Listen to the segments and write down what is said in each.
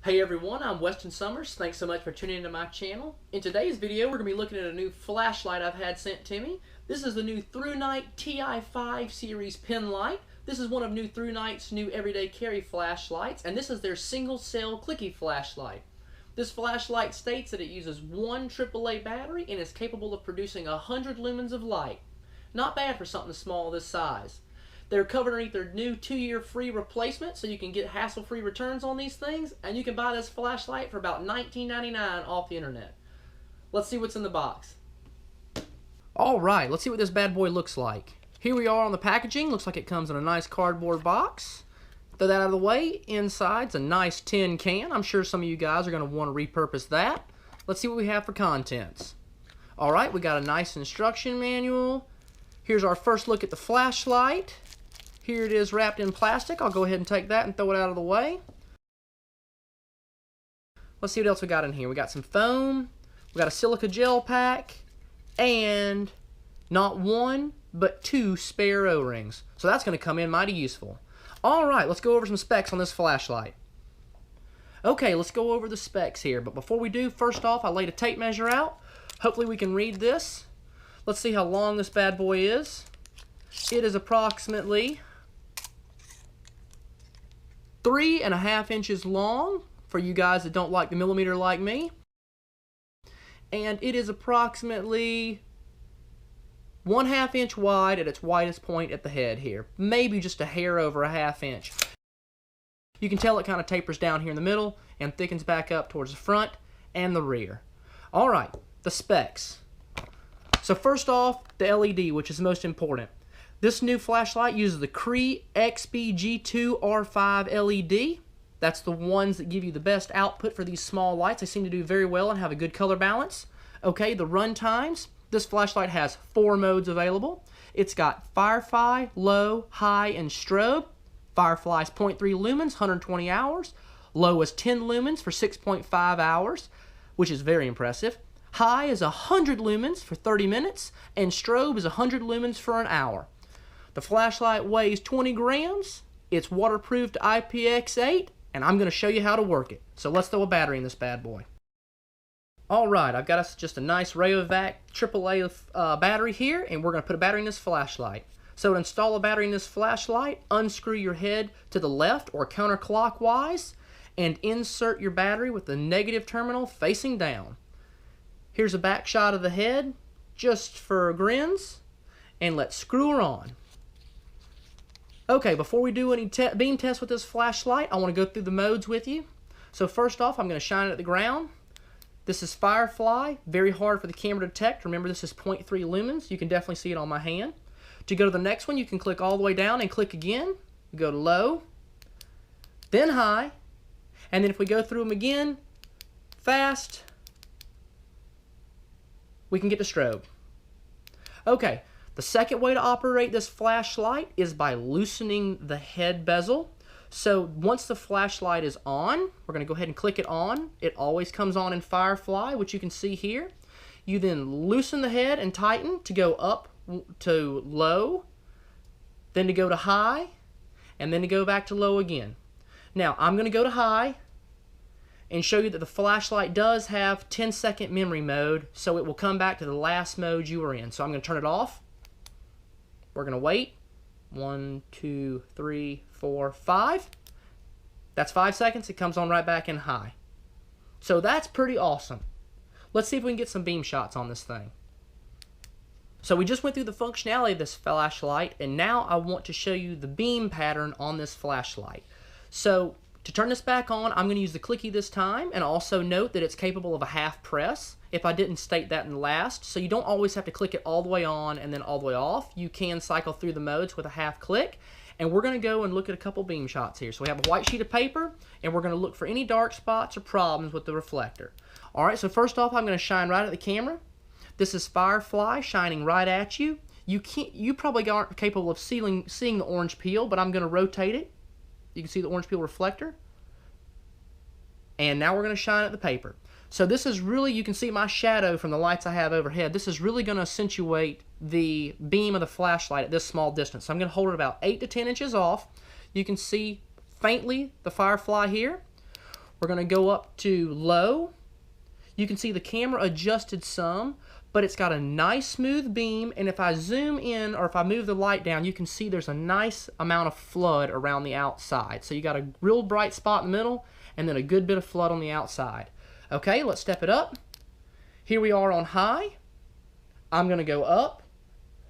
Hey everyone, I'm Weston Summers. Thanks so much for tuning into my channel. In today's video, we're going to be looking at a new flashlight I've had sent to me. This is the new Thrunite Ti5 series Penlight. This is one of new Thrunite's new everyday carry flashlights, and this is their single cell Clicky flashlight. This flashlight states that it uses one AAA battery and is capable of producing 100 lumens of light. Not bad for something small this size. They're covered underneath their new 2-year free replacement, so you can get hassle-free returns on these things, and you can buy this flashlight for about $19.99 off the internet. Let's see what's in the box. Alright, let's see what this bad boy looks like. Here we are on the packaging. Looks like it comes in a nice cardboard box. Throw that out of the way. Inside's a nice tin can. I'm sure some of you guys are going to want to repurpose that. Let's see what we have for contents. Alright, we got a nice instruction manual. Here's our first look at the flashlight. Here it is wrapped in plastic. I'll go ahead and take that and throw it out of the way. Let's see what else we got in here. We got some foam, we got a silica gel pack, and not one, but 2 spare O-rings. So that's going to come in mighty useful. Alright, let's go over some specs on this flashlight. Okay, let's go over the specs here. But before we do, first off, I laid a tape measure out. Hopefully we can read this. Let's see how long this bad boy is. It is approximately 3.5 inches long, for you guys that don't like the millimeter like me. And it is approximately 1/2 inch wide at its widest point at the head here. Maybe just a hair over a 1/2 inch. You can tell it kind of tapers down here in the middle and thickens back up towards the front and the rear. Alright, the specs. So first off, the LED, which is most important. This new flashlight uses the Cree XP-G2 R5 LED. That's the ones that give you the best output for these small lights. They seem to do very well and have a good color balance. Okay, the run times. This flashlight has 4 modes available. It's got Firefly, Low, High, and Strobe. Firefly's 0.3 lumens, 120 hours. Low is 10 lumens for 6.5 hours, which is very impressive. High is 100 lumens for 30 minutes, and Strobe is 100 lumens for an hour. The flashlight weighs 20 grams, it's waterproof to IPX8, and I'm going to show you how to work it. So let's throw a battery in this bad boy. Alright, I've got us just a nice Rayovac AAA battery here, and we're going to put a battery in this flashlight. So to install a battery in this flashlight, unscrew your head to the left or counterclockwise, and insert your battery with the negative terminal facing down. Here's a back shot of the head, just for grins, and let's screw her on. Okay, before we do any beam tests with this flashlight, I want to go through the modes with you. So first off, I'm going to shine it at the ground. This is Firefly, very hard for the camera to detect. Remember, this is 0.3 lumens. You can definitely see it on my hand. To go to the next one, you can click all the way down and click again. Go to low, then high, and then if we go through them again, fast, we can get to strobe. Okay, the second way to operate this flashlight is by loosening the head bezel. So once the flashlight is on, we're going to go ahead and click it on. It always comes on in Firefly, which you can see here. You then loosen the head and tighten to go up to low, then to go to high, and then to go back to low again. Now I'm going to go to high and show you that the flashlight does have 10-second memory mode, so it will come back to the last mode you were in. So I'm going to turn it off. We're going to wait. 1, 2, 3, 4, 5. That's 5 seconds. It comes on right back in high. So that's pretty awesome. Let's see if we can get some beam shots on this thing. So we just went through the functionality of this flashlight, and now I want to show you the beam pattern on this flashlight. So to turn this back on, I'm going to use the Clicky this time, and also note that it's capable of a half press, if I didn't state that in the last. So you don't always have to click it all the way on and then all the way off. You can cycle through the modes with a half click, and we're going to go and look at a couple beam shots here. So we have a white sheet of paper, and we're going to look for any dark spots or problems with the reflector. Alright, so first off, I'm going to shine right at the camera. This is Firefly shining right at you. You probably aren't capable of seeing the orange peel, but I'm going to rotate it. You can see the orange peel reflector. And now we're going to shine at the paper. So this is really, you can see my shadow from the lights I have overhead. This is really going to accentuate the beam of the flashlight at this small distance. So I'm going to hold it about 8 to 10 inches off. You can see faintly the Firefly here. We're going to go up to low. You can see the camera adjusted some, but it's got a nice smooth beam, and if I zoom in or if I move the light down, you can see there's a nice amount of flood around the outside. So you got a real bright spot in the middle and then a good bit of flood on the outside. Okay, let's step it up. Here we are on high. I'm going to go up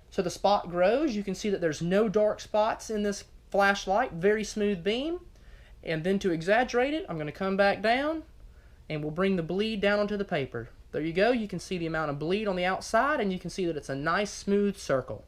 so the spot grows. You can see that there's no dark spots in this flashlight, very smooth beam. And then to exaggerate it, I'm going to come back down and we'll bring the bleed down onto the paper. There you go. You can see the amount of bleed on the outside, and you can see that it's a nice smooth circle.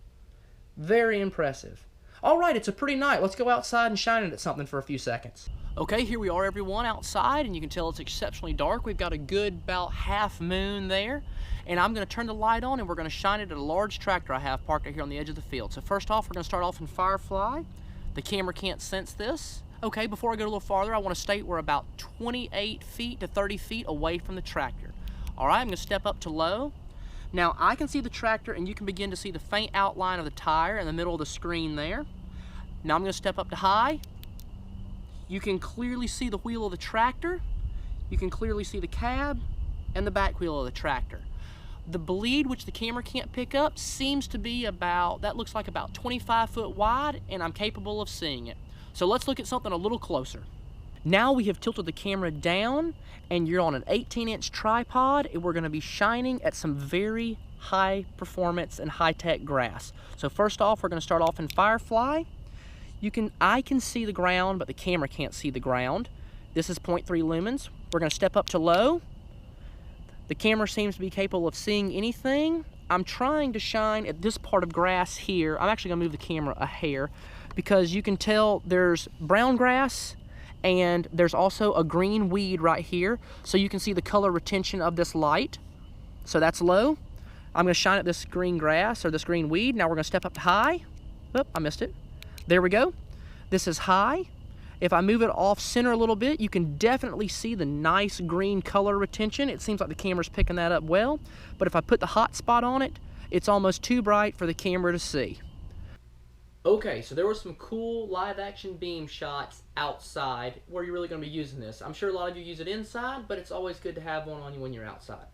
Very impressive. All right, it's a pretty night. Let's go outside and shine it at something for a few seconds. Okay, here we are, everyone, outside, and you can tell it's exceptionally dark. We've got a good about half moon there, and I'm going to turn the light on, and we're going to shine it at a large tractor I have parked out here on the edge of the field. So first off, we're going to start off in Firefly. The camera can't sense this. Okay, before I go a little farther, I want to state we're about 28 feet to 30 feet away from the tractor. All right, I'm going to step up to low. Now, I can see the tractor, and you can begin to see the faint outline of the tire in the middle of the screen there. Now, I'm going to step up to high. You can clearly see the wheel of the tractor. You can clearly see the cab and the back wheel of the tractor. The bleed, which the camera can't pick up, seems to be about, that looks like about 25 foot wide, and I'm capable of seeing it. So let's look at something a little closer. Now we have tilted the camera down, and you're on an 18-inch tripod, and we're going to be shining at some very high performance and high-tech grass. So first off, we're going to start off in Firefly. I can see the ground, but the camera can't see the ground. This is 0.3 lumens. We're going to step up to low. The camera seems to be capable of seeing anything. I'm trying to shine at this part of grass here. I'm actually going to move the camera a hair because you can tell there's brown grass and there's also a green weed right here. So you can see the color retention of this light. So that's low. I'm going to shine at this green grass or this green weed. Now we're going to step up to high. Oop, I missed it. There we go. This is high. If I move it off center a little bit, you can definitely see the nice green color retention. It seems like the camera's picking that up well. But if I put the hot spot on it, it's almost too bright for the camera to see. Okay, so there were some cool live action beam shots outside where you're really going to be using this. I'm sure a lot of you use it inside, but it's always good to have one on you when you're outside.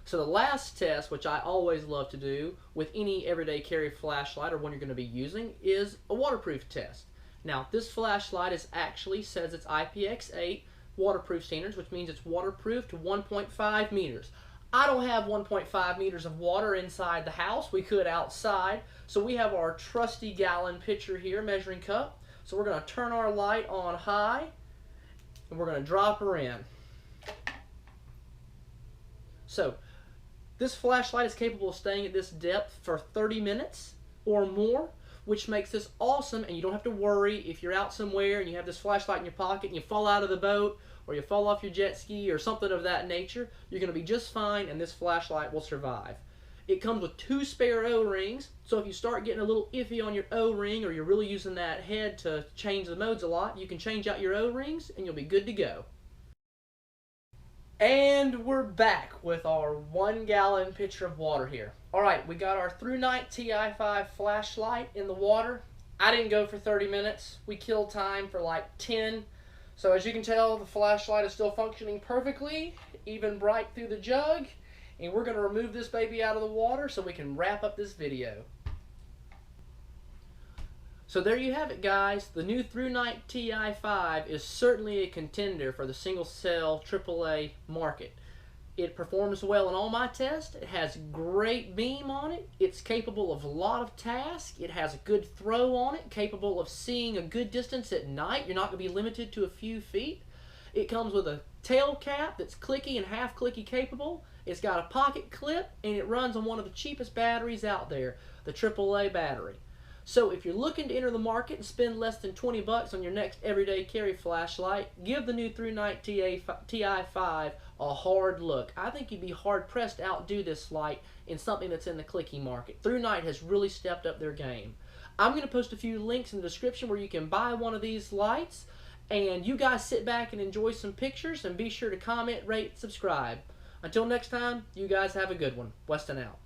So the last test, which I always love to do with any everyday carry flashlight or one you're going to be using, is a waterproof test. Now, this flashlight says it's IPX8 waterproof standards, which means it's waterproof to 1.5 meters. I don't have 1.5 meters of water inside the house. We could outside. So we have our trusty gallon pitcher here, measuring cup. So we're going to turn our light on high, and we're going to drop her in. So this flashlight is capable of staying at this depth for 30 minutes or more, which makes this awesome, and you don't have to worry if you're out somewhere and you have this flashlight in your pocket and you fall out of the boat or you fall off your jet ski or something of that nature. You're going to be just fine, and this flashlight will survive. It comes with 2 spare O-rings, so if you start getting a little iffy on your O-ring or you're really using that head to change the modes a lot, you can change out your O-rings and you'll be good to go. And we're back with our 1 gallon pitcher of water here. Alright, we got our Thrunite Ti5 flashlight in the water. I didn't go for 30 minutes. We killed time for like 10. So as you can tell, the flashlight is still functioning perfectly, even bright through the jug. And we're going to remove this baby out of the water so we can wrap up this video. So there you have it, guys. The new Thrunite Ti5 is certainly a contender for the single-cell AAA market. It performs well in all my tests. It has great beam on it. It's capable of a lot of tasks. It has a good throw on it, capable of seeing a good distance at night. You're not going to be limited to a few feet. It comes with a tail cap that's clicky and half clicky capable. It's got a pocket clip, and it runs on one of the cheapest batteries out there, the AAA battery. So if you're looking to enter the market and spend less than 20 bucks on your next everyday carry flashlight, give the new Thrunite Ti5 a hard look. I think you'd be hard pressed to outdo this light in something that's in the clicky market. Thrunite has really stepped up their game. I'm going to post a few links in the description where you can buy one of these lights, and you guys sit back and enjoy some pictures, and be sure to comment, rate, subscribe. Until next time, you guys have a good one. Weston out.